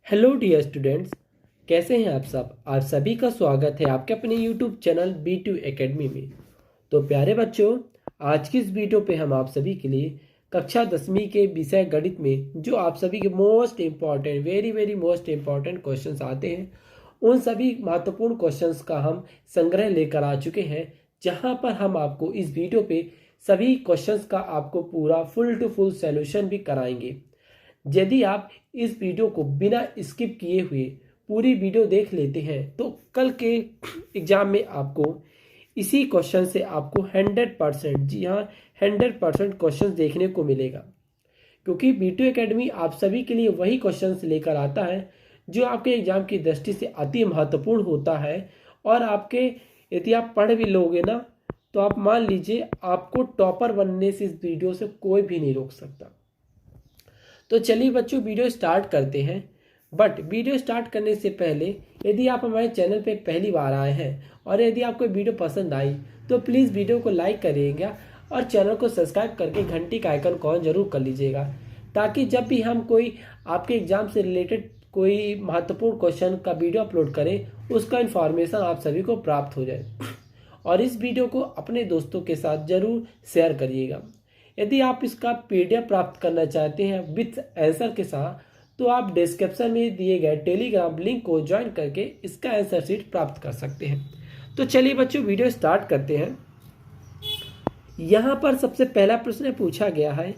Hello dear students, कैसे हैं आप सब। आप सभी का स्वागत है आपके अपने यूट्यूब चैनल B2 एकेडमी में। तो प्यारे बच्चों, आज की इस वीडियो पे हम आप सभी के लिए कक्षा 10वीं के विषय गणित में जो आप सभी के most important very most important questions आते हैं, उन सभी महत्वपूर्ण क्वेश्चंस का हम संग्रह लेकर आ चुके हैं, जहां पर हम आपको इस वीडियो पे सभी क्वेश्चंस का आपको पूरा फुल टू फुल सॉल्यूशन भी कराएंगे। यदि आप इस वीडियो को बिना स्किप किए हुए पूरी वीडियो देख लेते हैं तो कल के एग्जाम में आपको इसी क्वेश्चन से आपको 100%, जी हाँ 100% क्वेश्चन देखने को मिलेगा। क्योंकि B2 एकेडमी आप सभी के लिए वही क्वेश्चन लेकर आता है जो आपके एग्जाम की दृष्टि से अति महत्वपूर्ण होता है। और आपके यदि आप पढ़ भी लोगे ना तो आप मान लीजिए आपको टॉपर बनने से इस वीडियो से कोई भी नहीं रोक सकता। तो चलिए बच्चों, वीडियो स्टार्ट करते हैं। बट वीडियो स्टार्ट करने से पहले यदि आप हमारे चैनल पे पहली बार आए हैं और यदि आपको वीडियो पसंद आई तो प्लीज़ वीडियो को लाइक करिएगा और चैनल को सब्सक्राइब करके घंटी का आइकन को ऑन जरूर कर लीजिएगा, ताकि जब भी हम कोई आपके एग्जाम से रिलेटेड कोई महत्वपूर्ण क्वेश्चन का वीडियो अपलोड करें उसका इन्फॉर्मेशन आप सभी को प्राप्त हो जाए। और इस वीडियो को अपने दोस्तों के साथ जरूर शेयर करिएगा। यदि आप इसका PDF प्राप्त करना चाहते हैं विथ आंसर के साथ तो आप डिस्क्रिप्शन में दिए गए टेलीग्राम लिंक को ज्वाइन करके इसका आंसर शीट प्राप्त कर सकते हैं। तो चलिए बच्चों, वीडियो स्टार्ट करते हैं। यहाँ पर सबसे पहला प्रश्न पूछा गया है,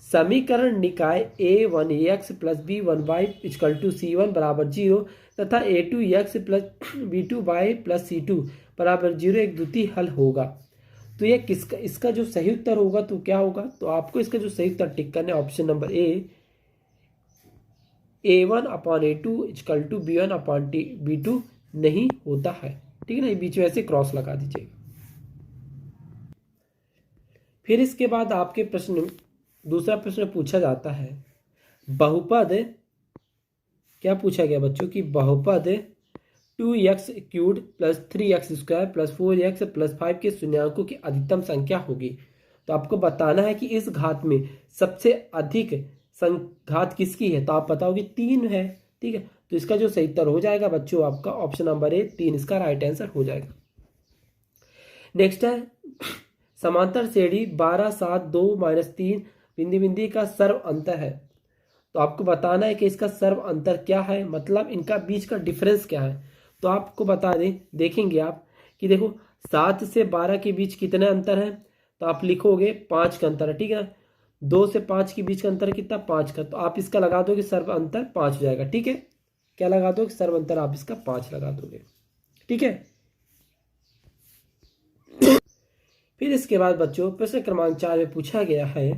समीकरण निकाय A1x + B1y = C1 = 0 तथा A2x + B2y + C2 = 0 एक द्वितीय हल होगा। तो ये किसका, इसका जो सही उत्तर होगा तो क्या होगा, तो आपको इसका जो सही उत्तर टिक करना है option number A, A1/A2 = B1/B2 नहीं होता है। ठीक है ना, बीच में ऐसे क्रॉस लगा दीजिएगा। फिर इसके बाद आपके प्रश्न दूसरा प्रश्न पूछा जाता है, बहुपद क्या पूछा गया बच्चों की, बहुपद 2x³ + 3x² + 4x + 5 के शून्यांकों की अधिकतम संख्या होगी। तो आपको बताना है कि इस घात में सबसे अधिक घात किसकी है, तो आप बताओगे 3 है। ठीक है, तो इसका जो सही उत्तर हो जाएगा बच्चों आपका ऑप्शन नंबर A 3 इसका राइट आंसर हो जाएगा। नेक्स्ट है, समांतर श्रेणी 12 7 2 -3 बिंदी बिंदी का सर्व अंतर है। तो आपको बताना है कि इसका सर्व अंतर क्या है, मतलब इनका बीच का डिफरेंस क्या है। तो आपको बता दें, देखेंगे आप कि देखो 7 से 12 के बीच कितना अंतर है, तो आप लिखोगे 5 का अंतर है। ठीक है, 2 से 5 के बीच का अंतर कितना, 5 का। तो आप इसका लगा दोगे सर्व अंतर 5 हो जाएगा। ठीक है, क्या लगा दोगे, सर्व अंतर आप इसका 5 लगा दोगे। ठीक है, फिर इसके बाद बच्चों प्रश्न क्रमांक 4 में पूछा गया है,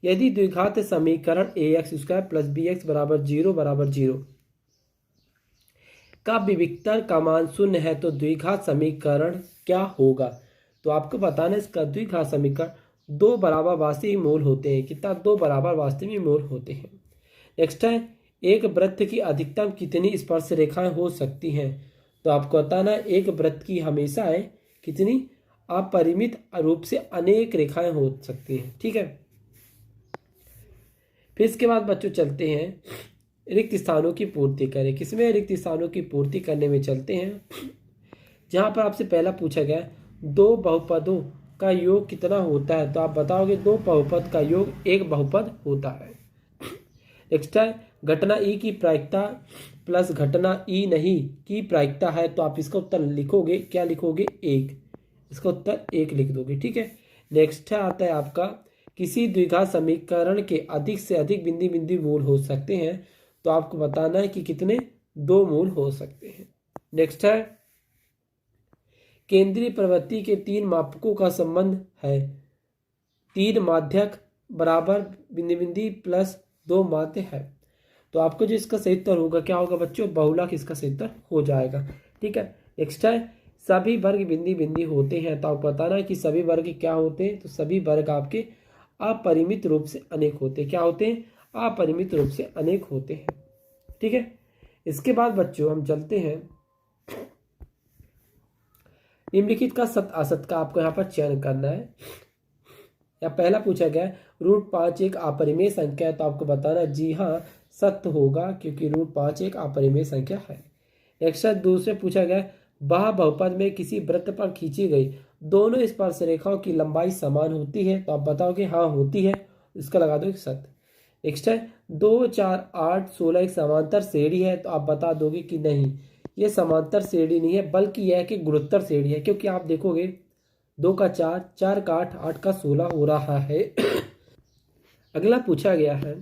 यदि द्विघात समीकरण ax² + bx = 0 का विविक्तर का मान 0 है तो द्विघात समीकरण क्या होगा। तो आपको बताना है इसका द्विघात समीकरण 2 बराबर वास्तविक मूल होते हैं। कितना, 2 बराबर वास्तविक मूल होते हैं। नेक्स्ट है, एक वृत्त की अधिकतम कितनी स्पर्श रेखाएं हो सकती हैं। तो आपको बताना है एक वृत्त की हमेशा है कितनी अपरिमित रूप से अनेक रेखाएं हो सकती हैं। ठीक है, फिर इसके बाद बच्चों चलते हैं रिक्त स्थानों की पूर्ति करें। किसमें, रिक्त स्थानों की पूर्ति करने में चलते हैं, जहां पर आपसे पहला पूछा गया दो बहुपदों का योग कितना होता है। तो आप बताओगे दो बहुपद का योग एक बहुपद होता है। नेक्स्ट है, घटना ई की प्रायिकता प्लस घटना ई नहीं की प्रायिकता है। तो आप इसका उत्तर लिखोगे, क्या लिखोगे, 1। इसका उत्तर 1 लिख दोगे। ठीक है, नेक्स्ट आता है आपका, किसी द्विघात समीकरण के अधिक से अधिक बिंदी बिंदी मूल हो सकते हैं। तो आपको बताना है कि कितने, 2 मूल हो सकते हैं। नेक्स्ट है, केंद्रीय प्रवृत्ति के 3 मापकों का संबंध है 3 माध्यक बराबर बिंदी बिंदी प्लस 2 माध्य है। तो आपको जो इसका सही उत्तर होगा क्या होगा बच्चों, बहुलक इसका सही उत्तर हो जाएगा। ठीक है, नेक्स्ट है, सभी वर्ग बिंदी बिंदी होते हैं। तो आपको बताना है कि सभी वर्ग क्या होते हैं, तो सभी वर्ग आपके अपरिमित रूप से अनेक होते हैं। क्या होते हैं, अपरिमित रूप से अनेक होते हैं। ठीक है, इसके बाद बच्चों हम चलते हैं, निम्नलिखित का सत्य असत्य का आपको यहाँ पर चयन करना है। या पहला पूछा गया √5 एक अपरिमेय संख्या है। तो आपको बताना है जी हाँ सत्य होगा क्योंकि √5 एक अपरिमेय संख्या है। नेक्स्ट है, दूसरे पूछा गया वह बहुपद में किसी वृत्त पर खींची गई दोनों स्पर्श रेखाओं की लंबाई समान होती है, तो आप बताओगे हाँ होती है, इसका लगा दो एक सत्य। नेक्स्ट है 2, 4, 8, 16 एक समांतर श्रेणी है, तो आप बता दोगे कि नहीं ये समांतर श्रेणी नहीं है बल्कि यह कि गुणोत्तर श्रेणी है, क्योंकि आप देखोगे 2 का 4, 4 का 8, 8 का 16 हो रहा है। अगला पूछा गया है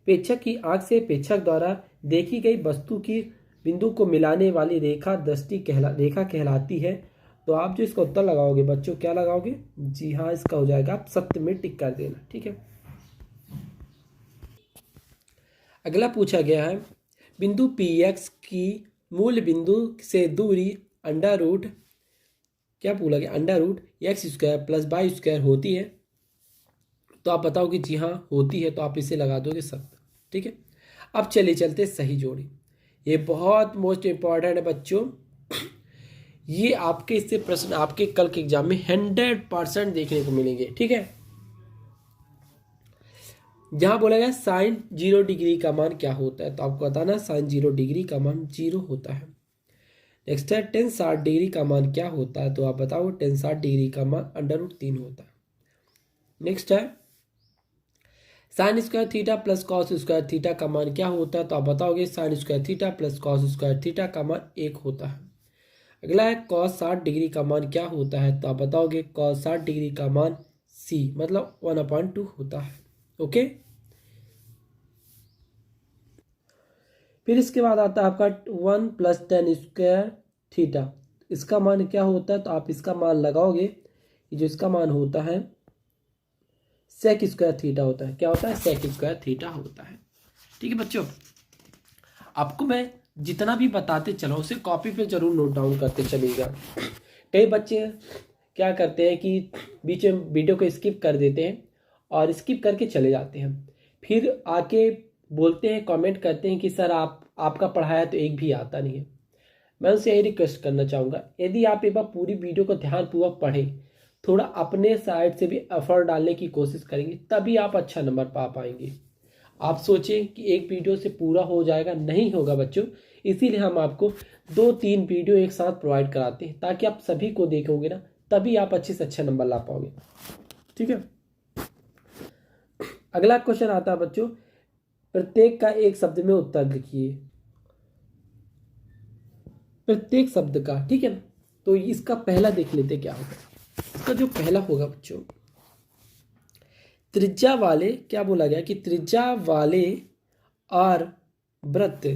प्रेक्षक की आंख से प्रेक्षक द्वारा देखी गई वस्तु की बिंदु को मिलाने वाली रेखा रेखा कहलाती है। तो आप जो इसका उत्तर लगाओगे बच्चों क्या लगाओगे? जी हाँ, इसका हो जाएगा आप सत्य में टिक कर देना। ठीक है। अगला पूछा गया है बिंदु पी एक्स की मूल बिंदु से दूरी अंडर रूट क्या बोला गया अंडर रूट x² + y² होती है, तो आप बताओगे जी हाँ होती है, तो आप इसे लगा दोगे सत्य। ठीक है। अब चलिए चलते सही जोड़ी। ये बहुत मोस्ट इंपॉर्टेंट है बच्चों, ये आपके इससे प्रश्न आपके कल के एग्जाम में 100% देखने को मिलेंगे। ठीक है। जहां बोला गया sin 0 डिग्री का मान क्या होता है, तो आपको बताना sin 0 डिग्री का मान 0 होता है। नेक्स्ट है tan 60 डिग्री का मान क्या होता है, तो आप बताओ tan 60 डिग्री का मान √3 होता है। नेक्स्ट है sin² थीटा + cos² थीटा का मान क्या होता है, तो आप बताओगे sin² थीटा + cos² थीटा का मान 1 होता है। अगला है cos 60 डिग्री का मान क्या होता है, तो आप बताओगे cos 60 डिग्री का मान c मतलब 1/2 होता है। ओके। फिर इसके बाद आता है आपका 1 + tan² थीटा, इसका मान क्या होता है, तो आप इसका मान लगाओगे, जो इसका मान होता है sec² थीटा होता है। क्या होता है? sec² थीटा होता है। ठीक है बच्चों, आपको मैं जितना भी बताते चला उसे कॉपी पे जरूर नोट डाउन करते चलिएगा। कई बच्चे क्या करते हैं कि बीच में वीडियो को स्किप कर देते हैं और स्किप करके चले जाते हैं, फिर आके बोलते हैं कमेंट करते हैं कि सर आपका पढ़ाया तो एक भी आता नहीं है। मैं उनसे यही रिक्वेस्ट करना चाहूँगा, यदि आप एक बार पूरी वीडियो को ध्यानपूर्वक पढ़ें, थोड़ा अपने साइड से भी एफर्ट डालने की कोशिश करेंगे, तभी आप अच्छा नंबर पा पाएंगे। आप सोचें कि एक वीडियो से पूरा हो जाएगा, नहीं होगा बच्चों। इसीलिए हम आपको 2-3 वीडियो एक साथ प्रोवाइड कराते हैं, ताकि आप सभी को देखोगे ना, तभी आप अच्छे से अच्छा नंबर ला पाओगे। ठीक है। अगला क्वेश्चन आता है बच्चों, प्रत्येक का एक शब्द में उत्तर लिखिए। प्रत्येक शब्द का, ठीक है ना। तो इसका पहला देख लेते क्या होगा। इसका जो पहला होगा बच्चों, त्रिज्या वाले, क्या बोला गया कि त्रिज्या वाले आर वृत्त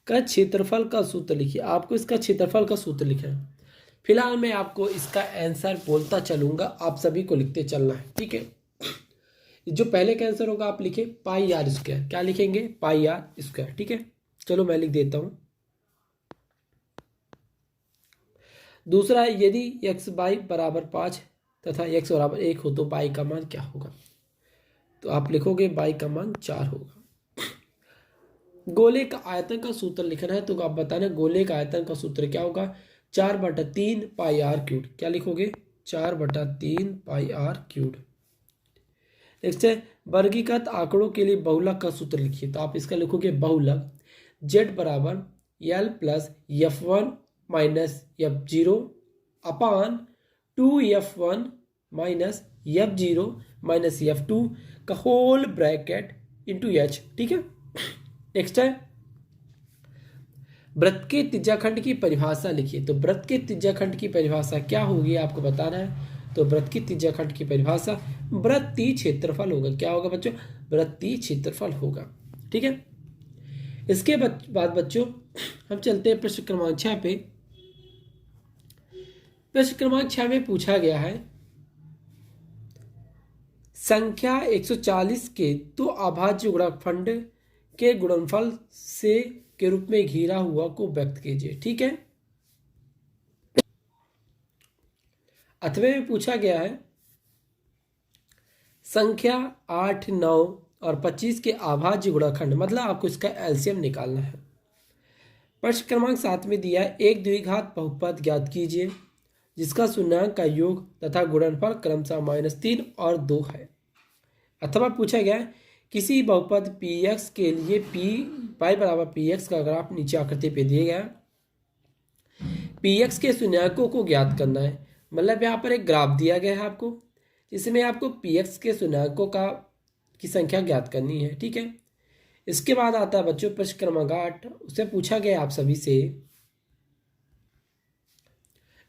का क्षेत्रफल का सूत्र लिखिए। आपको इसका क्षेत्रफल का सूत्र लिखना है। फिलहाल मैं आपको इसका आंसर बोलता चलूंगा, आप सभी को लिखते चलना है। ठीक है। जो पहले का आंसर होगा आप लिखे πr²। क्या लिखेंगे? πr²। ठीक है। चलो मैं लिख देता हूं। दूसरा है यदि x/y = 5 तथा x = 1 हो तो y का मान क्या होगा, तो आप लिखोगे y का मान 4 होगा। गोले का आयतन का सूत्र लिखना है, तो आप बताना गोले का आयतन का सूत्र क्या होगा, 4/3 πr³। क्या लिखोगे? 4/3 πr³। नेक्स्ट है वर्गीकृत आंकड़ों के लिए बहुलक का सूत्र लिखिए, तो आप इसका लिखोगे बहुलक z = l + f1 - f0 अपान 2f1 - f0 - f2 का होल ब्रैकेट इंटू h। ठीक है। नेक्स्ट है वृत्त के त्रिज्याखंड की परिभाषा लिखिए, तो वृत्त के त्रिज्याखंड की परिभाषा क्या होगी आपको बताना है। तो वृत्त की त्रिज्याखंड की परिभाषा वृत्तीय क्षेत्रफल होगा। क्या होगा बच्चों? वृत्तीय क्षेत्रफल होगा। ठीक है। इसके बाद बच्चों हम चलते हैं प्रश्न क्रमांक 6 पे। प्रश्न क्रमांक 6 में पूछा गया है संख्या 140 के तो अभाज्य गुणनखंड के गुणनफल से के रूप में घिरा हुआ को व्यक्त कीजिए। ठीक है। अथवे में पूछा गया है संख्या 8, 9 और 25 के अभाज्य गुणनखंड, मतलब आपको इसका एलसीएम निकालना है। प्रश्न क्रमांक 7 में दिया है एक द्विघात बहुपद ज्ञात कीजिए जिसका शून्यांक का योग तथा गुणनफल क्रमशः -3 और 2 है। अथवा पूछा गया है किसी बहुपद पी एक्स के लिए पी पाई बराबर पी एक्स का ग्राफ नीचे आकृति पे दिए गया है। पी एक्स के शून्याङ्कों को ज्ञात करना है, मतलब यहाँ पर एक ग्राफ दिया गया है आपको, जिसमें आपको पी एक्स के शून्याङ्कों की संख्या ज्ञात करनी है। ठीक है, इसके बाद आता है बच्चों प्रश्न क्रमांक 8। उससे पूछा गया आप सभी से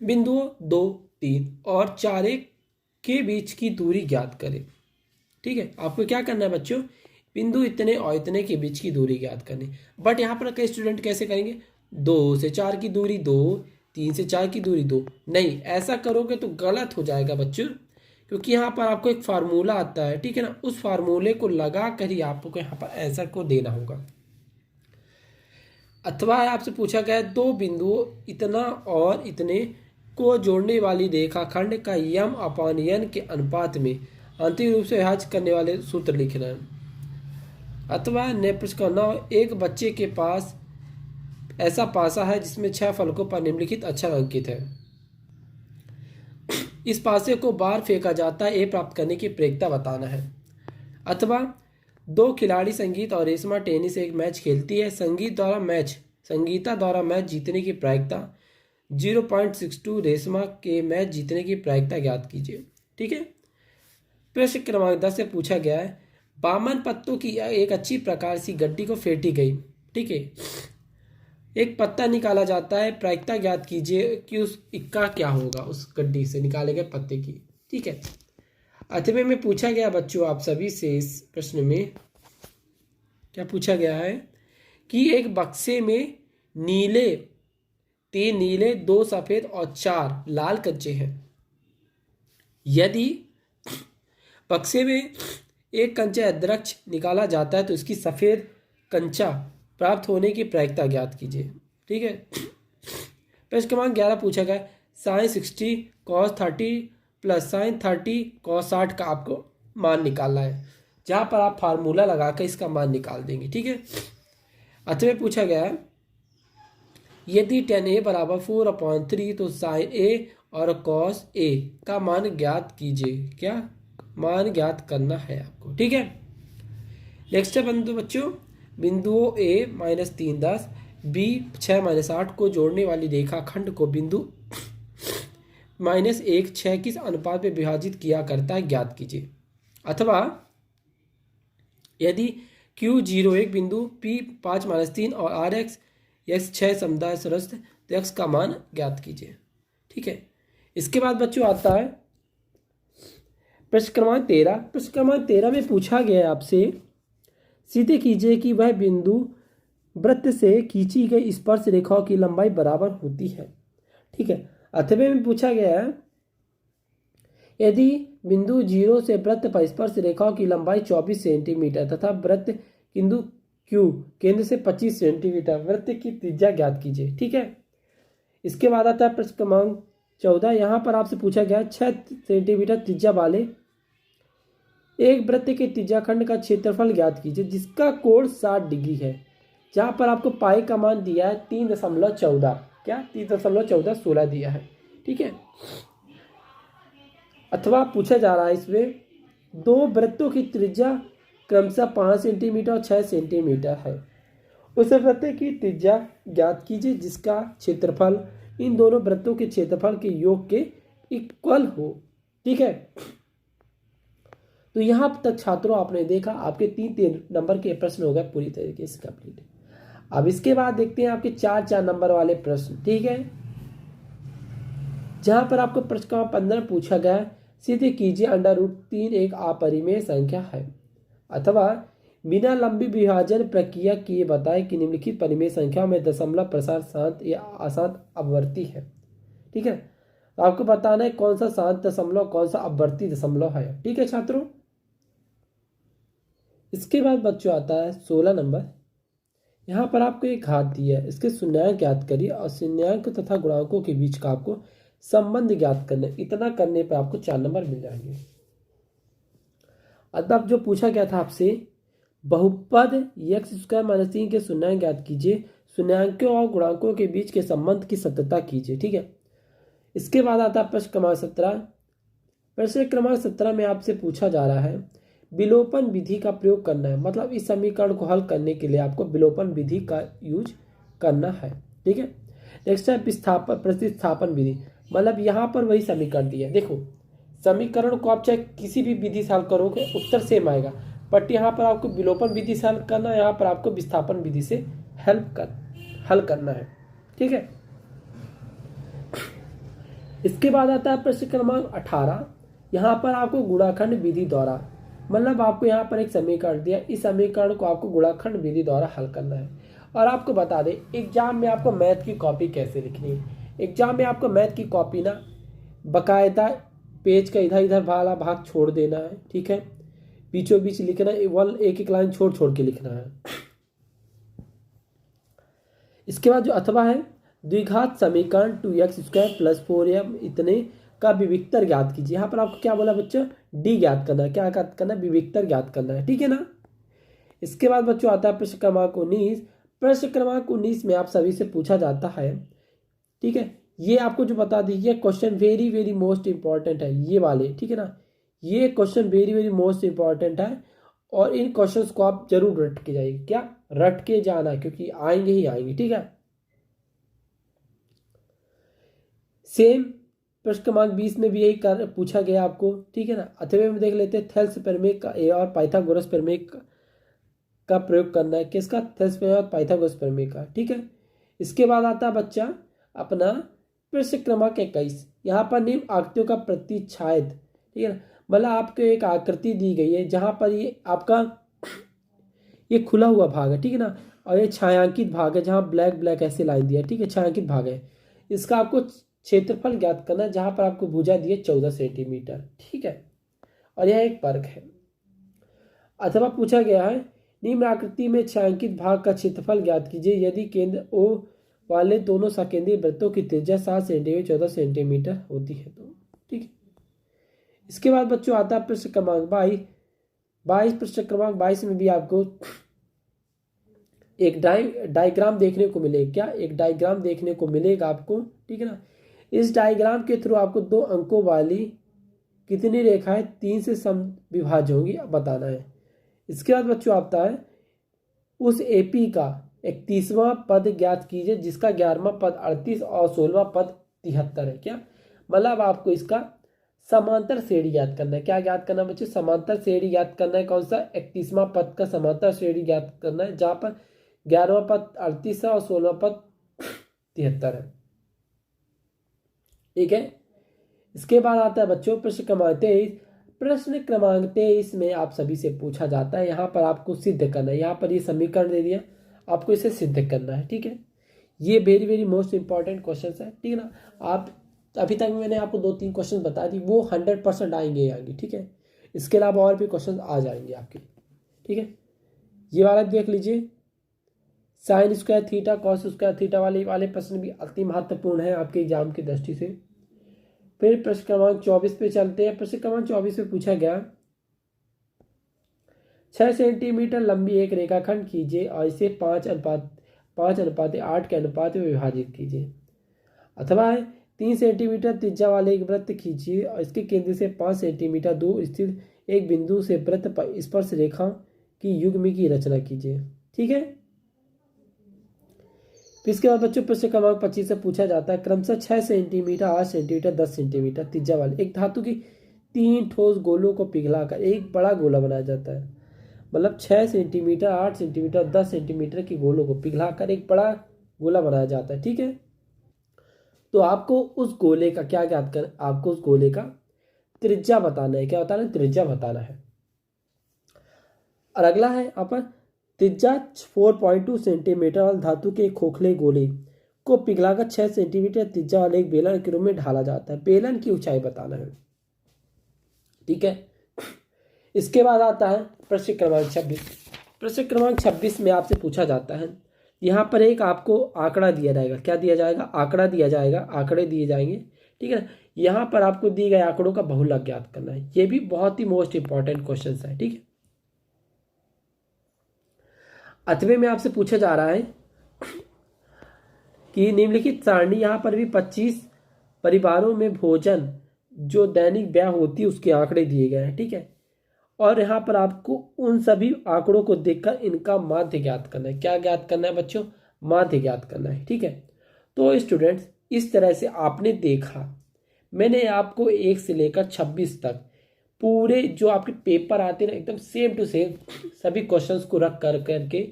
बिंदुओं 2, 3 और 4 के बीच की दूरी ज्ञात करें। ठीक है, आपको क्या करना है बच्चों, बिंदु इतने और इतने के बीच की दूरी ज्ञात करनी। बट यहाँ पर कई स्टूडेंट कैसे करेंगे, 2 से 4 की दूरी 2, 3 से 4 की दूरी 2। नहीं, ऐसा करोगे तो गलत हो जाएगा बच्चों, क्योंकि यहाँ पर आपको एक फार्मूला आता है। ठीक है ना, उस फार्मूले को लगा कर ही आपको यहाँ पर आंसर को देना होगा। अथवा आपसे पूछा गया है 2 बिंदुओं इतना और इतने को जोड़ने वाली रेखाखंड का यम अपान यन के अनुपात में अंतिम रूप से विभाज्य करने वाले सूत्र लिखना है। अथवा प्रश्न का 9, एक बच्चे के पास ऐसा पासा है जिसमें 6 फलकों पर निम्नलिखित अक्षर अंकित है। इस पासे को बाहर फेंका जाता है, ए प्राप्त करने की प्रक्रिया बताना है। अथवा 2 खिलाड़ी संगीत और रेशमा टेनिस एक मैच खेलती है। संगीता द्वारा मैच जीतने की प्रायिकता 0.62, रेशमा के मैच जीतने की प्रायिकता ज्ञात कीजिए। ठीक है, प्रश्न क्रमांक 10 से पूछा गया है बामन पत्तों की एक अच्छी प्रकार सी गड्डी को फेंटी गई। ठीक है, एक पत्ता निकाला जाता है, प्रायिकता ज्ञात कीजिए कि उस इक्का क्या होगा उस गड्डी से निकाले गए पत्ते की। ठीक है, अथवे में पूछा गया बच्चों आप सभी से इस प्रश्न में क्या पूछा गया है कि एक बक्से में 3 नीले 2 सफेद और 4 लाल कंचे हैं। यदि बक्से में एक कंचा अध्यक्ष निकाला जाता है तो इसकी सफेद कंचा प्राप्त होने की प्रायिकता ज्ञात कीजिए। ठीक है, प्रश्न क्रमांक 11 पूछा गया sine 60 cos 30 plus sine 30 cos 60 का आपको मान निकालना है, जहां पर आप फार्मूला लगाकर इसका मान निकाल देंगे। ठीक है, अथवा पूछा गया यदि tan a बराबर 4/3 तो साइन a और कॉस a का मान ज्ञात कीजिए। क्या मान ज्ञात करना है आपको। ठीक है, नेक्स्ट है बच्चों बिंदुओं a -3 10 b 6 8 को जोड़ने वाली रेखाखंड को बिंदु -1 6 किस अनुपात में विभाजित किया करता है ज्ञात कीजिए। अथवा यदि Q0 एक बिंदु P 5-3 और RX x 6 समुदाय सरस्त तो x का मान ज्ञात कीजिए। ठीक है, इसके बाद बच्चों आता है प्रश्न क्रमांक 13। प्रश्न क्रमांक 13 में पूछा गया आपसे सिद्ध कीजिए कि वह बिंदु वृत्त से खींची गई स्पर्श रेखाओं की लंबाई बराबर होती है। ठीक है, अथवा में पूछा गया है यदि बिंदु 0 से वृत्त पर स्पर्श रेखाओं की लंबाई 24 सेंटीमीटर तथा वृत्त बिंदु Q केंद्र से 25 सेंटीमीटर, वृत्त की त्रिज्या ज्ञात कीजिए। ठीक है, इसके बाद आता है प्रश्न क्रमांक 14। यहाँ पर आपसे पूछा गया 6 सेंटीमीटर त्रिज्या वाले एक वृत्त के त्रिज्याखंड का क्षेत्रफल ज्ञात कीजिए जिसका कोण 60 डिग्री है। जहाँ पर आपको पाई का मान दिया है 3.14, क्या 3.1416 दिया है। ठीक है, अथवा पूछा जा रहा है इसमें 2 वृत्तों की त्रिज्या क्रमशः 5 सेंटीमीटर और 6 सेंटीमीटर है। उस वृत्त की त्रिज्या ज्ञात कीजिए जिसका क्षेत्रफल इन दोनों वृत्तों के क्षेत्रफल के योग के इक्वल हो। ठीक है, तो यहाँ तक छात्रों आपने देखा आपके 3 नंबर के प्रश्न हो गए पूरी तरीके से कंप्लीट। अब इसके बाद देखते हैं आपके 4 नंबर वाले प्रश्न। ठीक है, जहां पर आपको प्रश्न क्रमांक 15 पूछा गया सिद्ध कीजिए √3 एक अपरिमेय संख्या है। अथवा बिना लंबी विभाजन प्रक्रिया किए बताए कि निम्नलिखित परिमेय संख्या में दशमलव प्रसार शांत या अशांत अपवर्ती है। ठीक है, तो आपको बताना है कौन सा शांत दशमलव कौन सा अपवर्ती दशमलव है। ठीक है छात्रों, इसके बाद बच्चों आता है 16 नंबर। यहाँ पर आपको एक घात दिया है, इसके शून्याङ्क ज्ञात करिए और शून्याङ्क तथा गुणांकों के बीच का आपको संबंध ज्ञात करना है। इतना करने पर आपको 4 नंबर मिल जाएंगे। अब जो पूछा गया था आपसे बहुपद x² - 3 के शून्याङ्क ज्ञात कीजिए, शून्याङ्कों और गुणांकों के बीच के संबंध की सत्यता कीजिए। ठीक है, इसके बाद आता है प्रश्न क्रमांक 17। प्रश्न क्रमांक 17 में आपसे पूछा जा रहा है विलोपन विधि का प्रयोग करना है। मतलब इस समीकरण को हल करने के लिए आपको विलोपन विधि का यूज करना है। ठीक है। नेक्स्ट है विस्थापन प्रतिस्थापन विधि। मतलब यहाँ पर वही समीकरण दिया है। देखो समीकरण को आप चाहे किसी भी विधि से हल करोगे उत्तर सेम आएगा, बट यहाँ पर आपको विलोपन विधि से हल करना है, यहाँ पर आपको विस्थापन विधि से हल करना है। ठीक है। इसके बाद आता है प्रश्न क्रमांक 18। यहाँ पर आपको गुणाखंड विधि द्वारा, मतलब आपको यहाँ पर एक समीकरण दिया, इस समीकरण को आपको गुणाखंड विधि द्वारा हल करना है। और आपको बता दें एग्जाम में आपको मैथ की कॉपी कैसे लिखनी है। एग्जाम में आपको मैथ की कॉपी ना बकायदा पेज का इधर इधर वाला भाग छोड़ देना है। ठीक है। बीचों बीच लिखना है, एक एक लाइन छोड़ छोड़ के लिखना है। इसके बाद जो अथवा है, द्विघात समीकरण 2x² + 4m इतने का विविक्तर ज्ञात कीजिए। यहाँ पर आपको क्या बोला बच्चों, डी ज्ञात करना है। क्या ज्ञात करना है, विविक्तर ज्ञात करना है। ठीक है ना। इसके बाद बच्चों आता है प्रश्न क्रमांक 19। प्रश्न क्रमांक 19 में आप सभी से पूछा जाता है, ठीक है, ये आपको जो बता दीजिए question very very most important है ये वाले। ठीक है ना, ये question very very most important है और इन क्वेश्चंस को आप जरूर रट के जाइए। क्या रट के जाना है, क्योंकि आएंगे ही आएंगे। ठीक है। सेम प्रश्न क्रमांक 20 में भी यही पूछा गया आपको। ठीक है ना। अथवे में देख लेते हैं, थेल्स प्रमेय का और पाइथागोरस प्रमेय का प्रयोग करना है। किसका, थेल्स प्रमेय और पाइथागोरस प्रमेय का। ठीक है। इसके बाद आता है बच्चा अपना प्रश्न क्रमांक 21। यहाँ पर निम्न आकृतियों का प्रतिच्छायद, ठीक है ना, मतलब आपको एक आकृति दी गई है जहाँ पर ये आपका ये खुला हुआ भाग है। ठीक है ना, और ये छायांकित भाग है जहाँ ब्लैक ब्लैक ऐसे लाइन दिया है। ठीक है, छायांकित भाग है। इसका आपको क्षेत्रफल ज्ञात करना है जहाँ पर आपको भुजा दी है 14 सेंटीमीटर। ठीक है, और यह एक वर्ग है। अथवा पूछा गया है निम्न आकृति में छायांकित भाग का क्षेत्रफल ज्ञात कीजिए यदि केंद्र ओ वाले दोनों सकेंद्रीय वृत्तों की त्रिज्या 7 सेंटीमीटर 14 सेंटीमीटर होती है तो। ठीक है। इसके बाद बच्चों आता है प्रश्न क्रमांक 22। प्रश्न क्रमांक 22 में भी आपको एक डायग्राम देखने को मिलेगा। क्या, एक डायग्राम देखने को मिलेगा आपको। ठीक है ना। इस डायग्राम के थ्रू आपको 2 अंकों वाली कितनी रेखाएं 3 से समविभाज्य होंगी बताना है। इसके बाद बच्चों आता है उस एपी का 31वां पद ज्ञात कीजिए जिसका 11वां पद 38 और 16वां पद 73 है। क्या, मतलब आपको इसका समांतर श्रेणी ज्ञात करना है। क्या ज्ञात करना है बच्चों, समांतर श्रेणी ज्ञात करना है। कौन सा, 31वां पद का समांतर श्रेणी ज्ञात करना है जहां पर 11वां पद 38 है और 16वां पद 73 है। ठीक है। इसके बाद आता है बच्चों प्रश्न क्रमांक 23। प्रश्न क्रमांक 23 में आप सभी से पूछा जाता है, यहाँ पर आपको सिद्ध करना है। यहाँ पर ये समीकरण दे दिया, आपको इसे सिद्ध करना है। ठीक है, ये very very most important question है। ठीक है ना। आप अभी तक मैंने आपको 2-3 क्वेश्चन बता दी, वो 100% आएंगे। ठीक है, इसके अलावा और भी क्वेश्चन आ जाएंगे आपके। ठीक है, ये वाला देख लीजिए, sine square theta cos square theta वाले प्रश्न भी अति महत्वपूर्ण है आपके एग्जाम की दृष्टि से। फिर प्रश्न क्रमांक 24 पे चलते हैं। प्रश्न क्रमांक 24 में पूछा गया 6 सेंटीमीटर लंबी एक रेखाखंड कीजिए और इसे 5:8 के अनुपात में विभाजित कीजिए। अथवा 3 सेंटीमीटर त्रिज्या वाले एक वृत्त खींचिए और इसके केंद्र से 5 सेंटीमीटर दूर स्थित एक बिंदु से वृत्त पर स्पर्श रेखा की युग्म की रचना कीजिए। ठीक है। इसके बाद बच्चों प्रश्न क्रमांक 25 से पूछा जाता है क्रमशः 6 सेंटीमीटर 8 सेंटीमीटर 10 सेंटीमीटर त्रिज्या वाले एक धातु की 3 ठोस गोलों को पिघलाकर एक बड़ा गोला बनाया जाता है। मतलब 6 सेंटीमीटर 8 सेंटीमीटर 10 सेंटीमीटर की गोलों को पिघलाकर एक बड़ा गोला बनाया जाता है। ठीक है, तो आपको उस गोले का क्या ज्ञात कर, आपको उस गोले का त्रिज्या बताना है। क्या बताना है, त्रिज्या बताना है। और अगला है यहाँ पर त्रिज्या 4.2 सेंटीमीटर वाले धातु के खोखले गोले को पिघलाकर 6 सेंटीमीटर त्रिज्या वाले एक बेलन के रूप में ढाला जाता है। बेलन की ऊंचाई बताना है। ठीक है। इसके बाद आता है प्रश्न क्रमांक 26। प्रश्न क्रमांक 26 में आपसे पूछा जाता है, यहाँ पर एक आपको आंकड़ा दिया जाएगा। क्या दिया जाएगा, आंकड़ा दिया जाएगा, आंकड़े दिए जाएंगे। ठीक है, यहाँ पर आपको दिए गए आंकड़ों का बहुलक ज्ञात करना है। ये भी बहुत ही मोस्ट इंपॉर्टेंट क्वेश्चन है। ठीक है, अथवे में आपसे पूछा जा रहा है कि निम्नलिखित सारणी, यहाँ पर भी 25 परिवारों में भोजन जो दैनिक व्यय होती है उसके आंकड़े दिए गए हैं। ठीक है, और यहाँ पर आपको उन सभी आंकड़ों को देखकर इनका माध्य ज्ञात करना है। क्या ज्ञात करना है बच्चों? माध्य ज्ञात करना है। ठीक है, तो स्टूडेंट्स इस तरह से आपने देखा, मैंने आपको 1 से लेकर 26 तक पूरे जो आपके पेपर आते हैं ना, एकदम सेम टू सेम सभी क्वेश्चंस को रख कर करके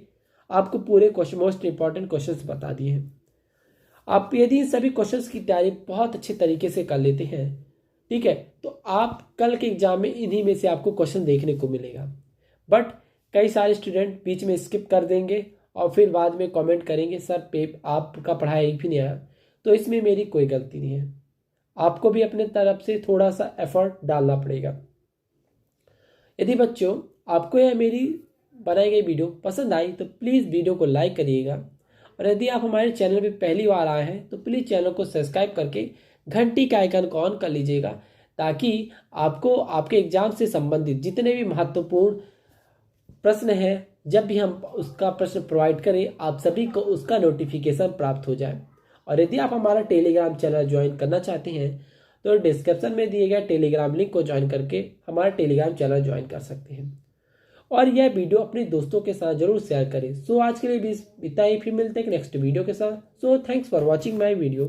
आपको पूरे क्वेश्चन, मोस्ट इंपॉर्टेंट क्वेश्चंस बता दिए हैं। आप यदि इन सभी क्वेश्चंस की तैयारी बहुत अच्छे तरीके से कर लेते हैं, ठीक है, तो आप कल के एग्जाम में इन्हीं में से आपको क्वेश्चन देखने को मिलेगा। बट कई सारे स्टूडेंट बीच में स्किप कर देंगे और फिर बाद में कमेंट करेंगे सर आपका पढ़ाया एक भी नहीं आया। तो इसमें मेरी कोई गलती नहीं है, आपको भी अपने तरफ से थोड़ा सा एफर्ट डालना पड़ेगा। यदि बच्चों आपको यह मेरी बनाई गई वीडियो पसंद आई तो प्लीज़ वीडियो को लाइक करिएगा, और यदि आप हमारे चैनल पे पहली बार आए हैं तो प्लीज़ चैनल को सब्सक्राइब करके घंटी का आइकन को ऑन कर लीजिएगा, ताकि आपको आपके एग्जाम से संबंधित जितने भी महत्वपूर्ण प्रश्न हैं, जब भी हम उसका प्रश्न प्रोवाइड करें, आप सभी को उसका नोटिफिकेशन प्राप्त हो जाए। और यदि आप हमारा टेलीग्राम चैनल ज्वाइन करना चाहते हैं तो डिस्क्रिप्शन में दिए गए टेलीग्राम लिंक को ज्वाइन करके हमारा टेलीग्राम चैनल ज्वाइन कर सकते हैं, और यह वीडियो अपने दोस्तों के साथ जरूर शेयर करें। सो आज के लिए भी इतना ही, फिर मिलते हैं नेक्स्ट वीडियो के साथ। So thanks for watching my video.